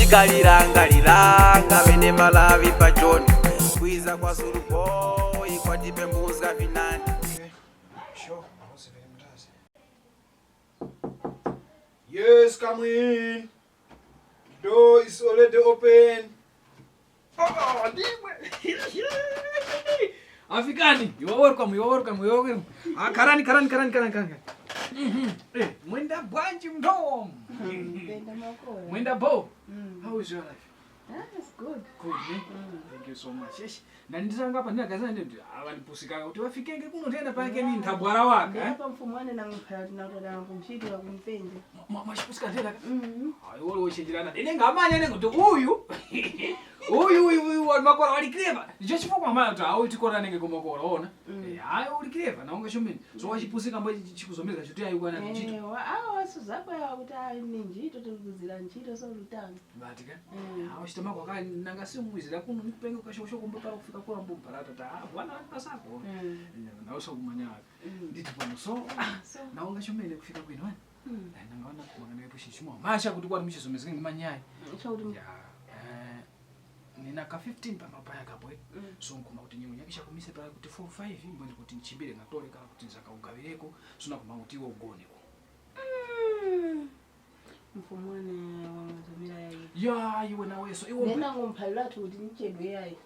Ikaliranga bene malavi pa John. Kwiza kwa Zulu boy kwa dipe mbuzga vinani. Okay. Sure. Yes, come in. Door is already open. Oh, Afrikani, you are welcome. Karani. Mwenda bwanji mdom. Mwenda bo. How is your life? That's good. Good, eh? Thank you so much. Yes. Na ndizanga hapa ndakazana ndio awanipusika kuti wafikenge kuno tena pake ni ntabwara waka, Hapa mfumwane na mphala na kumshiti wa kumpende. Mashipusika tena. Ayo wole wochenjirana. Ine ngamanya nengo to uyu. Uyu makora wali clever. Ndicho chifukwa mama ta awu tikora nenge kumakora ona. Ayo uli clever naonga shomeni. So wachipusika mbo chikuzomeza chuti ayi kwana nchito. Wasuzakwa ya kuta ni njito tukuzira nchito so lutanga. Batika. Awo chitama kwa kali nanga si mwizira kuno nipenge ukashosho kumbuka kufika kwa mbumba rata bwana pasako. Na uso kumanyaka. Nditi pano so naonga shomeni kufika kwino wani. Nangaona kumangana yepo shishimo. Masha kuti kwa mishizomezeka ngimanyai. Nina ka 15 pamapaya kabwe. So nkuma kuti nyinyo nyakisha kumise pala kuti 4 5 mbona kuti nchimbire ngatole kala kuti nzaka ugawireko sona kuma kuti wo ugoneko. Mfumwane wa mazamira Ya iwe nawe so iwe nena ngomphalira kuti nichedwe yayi.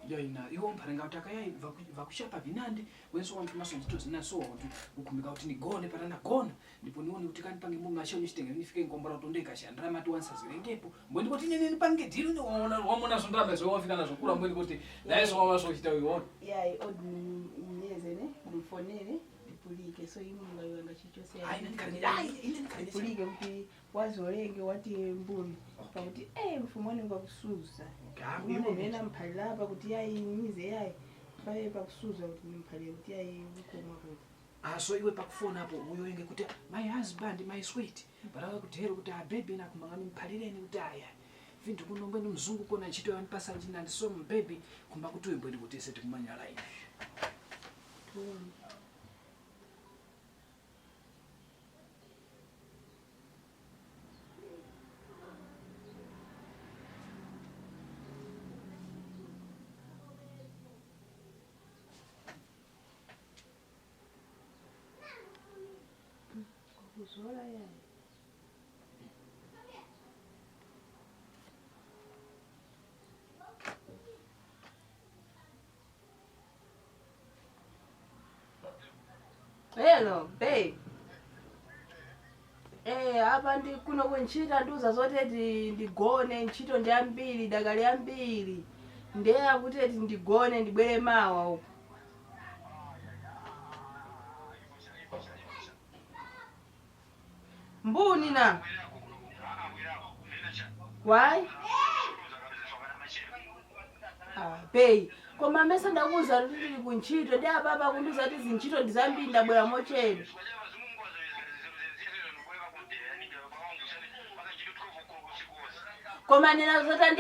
Ya ina iwe mpharenga utaka yayi vakushapa vinandi wenso wanthu maso ntito zinaso kuti ukumika kuti nigone patana gona ndipo nione kuti kani pange mumu masho nishitenge nifike ngombora tondeka shandra mati wansazirengepo mboni kuti nyeneni pange diru ni wamona sondama zo wafika nazo kula mboni kuti nayeso wamaso chitawi wona yayi odni nyeze ne mfonere dipulike so imunga yanga chichose yayi dipulike kuti wazolenge wati mbuni pakuti mfumwane ngakusuza nena mphalira hapa kuti yayi mize yayi paye pakusuza kuti mphalire kuti yayi ukoma kuti so iwe pakufona hapo uyoyenge kuti my husband my sweet baraka kuti hero kuti baby na kumangani mphalireni kuti aya vintu kunombe ni mzungu kona ntchito yanipasa njina ndiso baby kumba kuti uye mbweni kuti seti kumanya life kuzola yayi Hello, babe. Hapa ndi kuno kunchita nduza zote ndigone ntchito ndi ambiri dakali ambiri. Ndeya kuti ndigone ndibwere mawa uko. Mbuni na. Why? Babe. Koma mesa ndakuza kuti kunchito ndi ababa kunduza kuti zinchito ndizambiri ndabwera mochedwa. Koma ninazota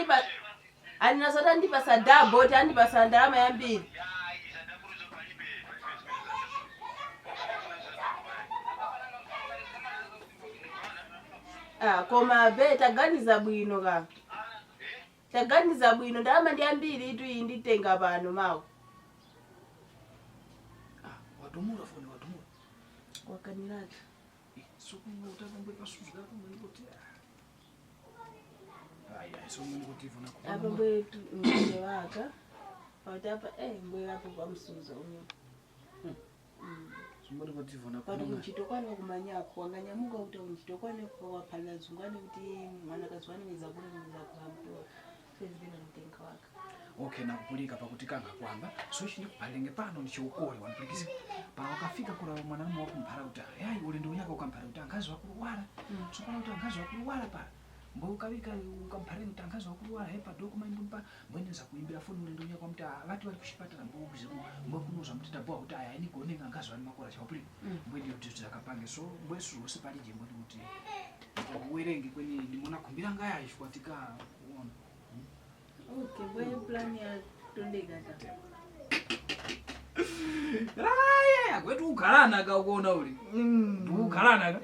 ndipa sadabo kuti andipa sandalama yambiri. Koma be taganiza bwino ka. Taganiza bwino ndalama ndi ambiri itu iyi nditenga pano mawo. Watumura foni watumura. Wakanilata. Sokunga utavambwe pasuzuka kumwe kuti. So mwini kuti vona kwa. Apa mwetu mwe waka. Watapa mwe hapo kwa msuza uyo. Sumbari kuti vona kwa. Patu kunchitokwane kumanyako wanganyamuka kuti kunchitokwane kwa waphala zungane kuti mwana kazwani mizakula mizakula. Sezibina mtenga waka. Okay, nakupulika pakuti kanga kwamba so chini kupalenge pano ni chiukole waniplikisi pa wakafika kula mwanamume wako mphala kuti yayi ulendo unyaka ukamphala kuti angazi wakuluwala so pala kuti angazi wakuluwala pala mbo ukawika ukamphala kuti angazi wakuluwala hepa document mpa mweneza kuimbira foni ulendo unyaka mta vati wali kushipata na mbo kunuza mtita boa kuti aya ini kuone angazi wali makola chapulika mbo ndio tuzakapange so mbo su usipalije mbo kuti uwerenge kweni ndimona kumbira ngaya ishwatika uone. Okay, bwe plan ya tondega tata. Kwetu ukhalana ka ukuona uli. Ukhalana ka?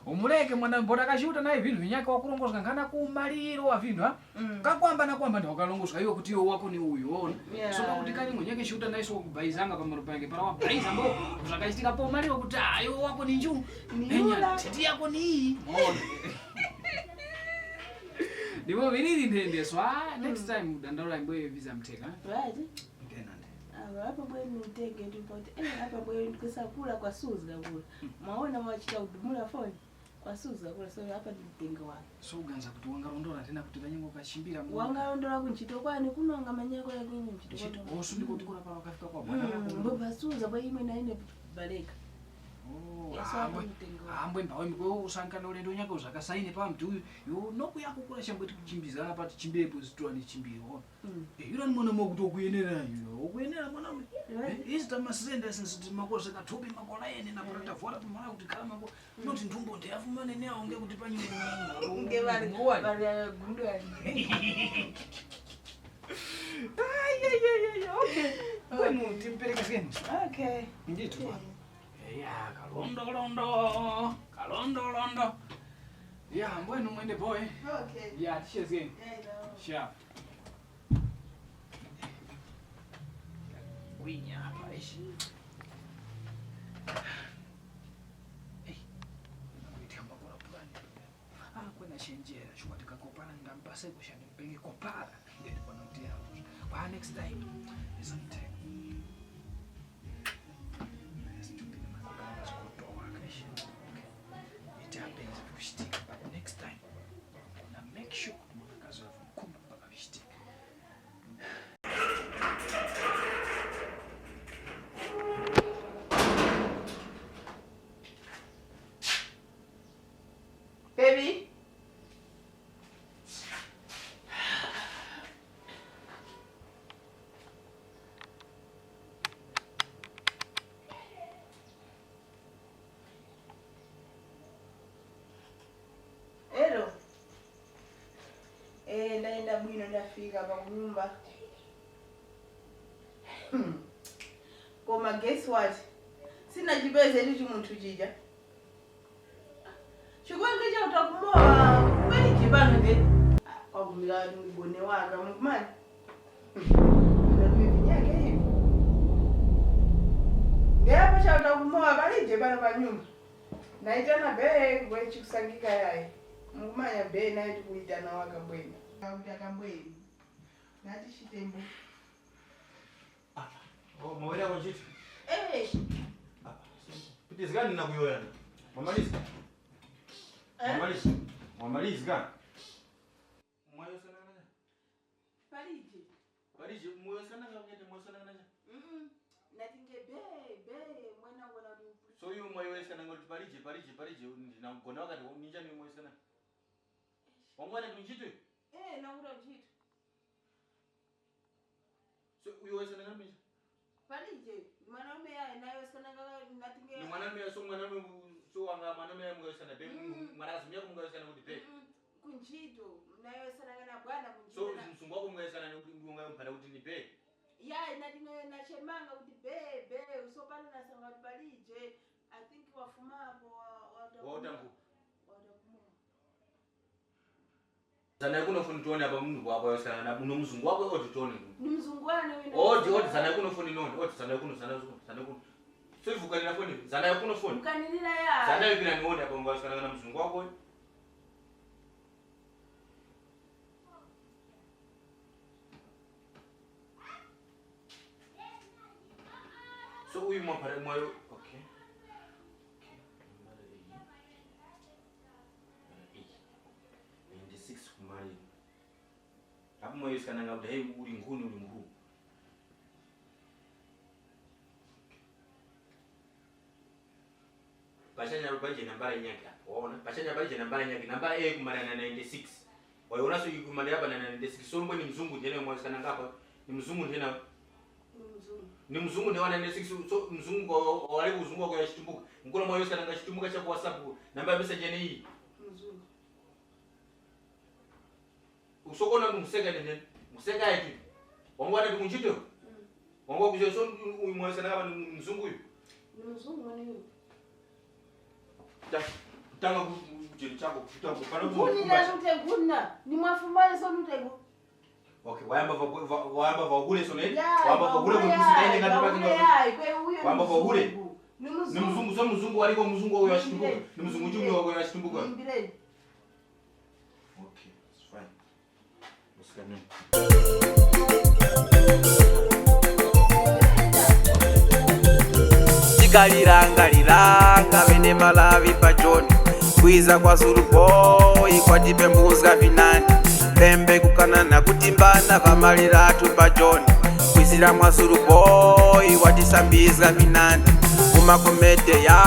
Umu muleke mwana mbona kashuta naye vinhu vinyake wakulongoska ngana kumaliro wa vinhu ha kakwamba ndo wakalongoska iwe kuti iwe wako ni uyu ona so kuti kali mwenyeke shuta naye so kubaizanga pamaro pange para wabaiza mbo zvakachitika po maliro kuti iwe wako ni nju enya titi yako ni iyi ona ndipo viniri ndende so next time dandaula imboye visa mteka right ndenande hapa bweni nitenge tupate hapa bweni kusakula kwa Suza kula maona wachita kudumula phone kwa Suza kula so hapa nitenge wake so uganza kuti wangarondora tena kuti vanyengo kachimbira mu wangarondora kunchito kwani kunonga manyako ya kwenye mchito kwani osundiko kuti kuna para wakafika kwa bwana mbo Suza bwa imwe na ine baleka ambwe mbawe mko usankana ulendo nyako zvakasaine pa mtu uyu yo noku yako kula shambwe tichimbizana pa tichimbepo zitwani chimbiro yura ni mwana mwa kuyenera yo okuyenera mwana we isita masenda since makosa katopi makola yene na parata fora tumara kuti kala mako noti ndumbo ndeyafumane ne aonge kuti panyine nge bari gundo yani okay bueno timpeleka skin okay nditu ya kalondolondo ya mbwenu mwende boy okay ya cheers again sharp winya hapa ishi nitamba kwa plani kwena shenjera chukwa tikakopana ndampasa kushani mpenge kopara ndio panotia kwa next time isn't next time na make sure mwanakazi wa mkumba mpaka vishtika baby ndaenda bwino ndafika pa kunyumba koma guess what sina chipeze ndi chimunthu chija chikwenge cha utakumowa kweli chipano nde kwagumira mgone wanga mkumani ndavinyake hivi ngeapo cha utakumowa palije pano pa nyumba naitana be ngwe chikusangika yaye mkumanya be naye tikuitana wakambweni akambweni ngati chitembo mawera konchiti eh zikani nakuyoyana mwamaliza mwamaliza mwayosana kana palije mwayosana ngakete mwayosana kana natinge be mwana wala du so you mwayosana ngoti palije ndinagona wakati ninja ni mwayosana wangwana tunchitwe naura mchito so uyosana kana misha palije mwanaume yaye nayo sana natinge ni mwanaume so mwanaume so wanga mwanaume mwayosana be mwanazimia kumwayosana kuti be kunchito nayo sana kana bwana kunchito so msungu wako mwayosana ngunga mpana kuti ni be yaye natinge nachemanga kuti be usopana na sanga palije I think wafumapo wataku sana kunofuna tuone hapa mungu wako yosana na uno mzungu wako oti tuone ni mzungwane wewe oti sana kunofuna noni oti sana kuno so ivukanira foni sana kunofuna ukanilila ya sana yipira nione hapa mungu yosana na mzungu wako so huyu mwapare mwayo okay kumali hapo moyo sikana ngauda hey uli nguni uli mkuu pashanya rubaje nambara nyaka waona pashanya baje nambara nyaka nambara A kumana na 96 waona so yikumana hapa na 96 so mbona ni mzungu ndiye moyo sikana ngapa ni mzungu ndiye ni mzungu ndiye wana 96 so mzungu wale uzungu kwa shitumbuka mkono moyo sikana ngashitumbuka cha WhatsApp namba message ni hii usokona museka nene museka yetu wangwana ndikunchito wangwa kujeso umwesa na kama mzungu huyu ni mzungu wani huyu tanga chino chako kufuta mukana Kunina nuteguna. Ni mwafumane so nutegu. Okay, wayamba vakule so neti. Yeah, Wayamba vakule kukusikaine ngati pake. Wayamba vakule. Ni Ni mzungu so mzungu waliko mzungu wa shitumbuka. Ni mzungu chumi wa shitumbuka. Okay, it's fine. Usikane. Tikaliranga vene malavi pachoni kwiza kwa Zulu boy kwatipembuzga vinani pembe kukanana kutimbana vamaliratu pachoni kwizira mwa Zulu boy watisambizga vinani kumakomete ya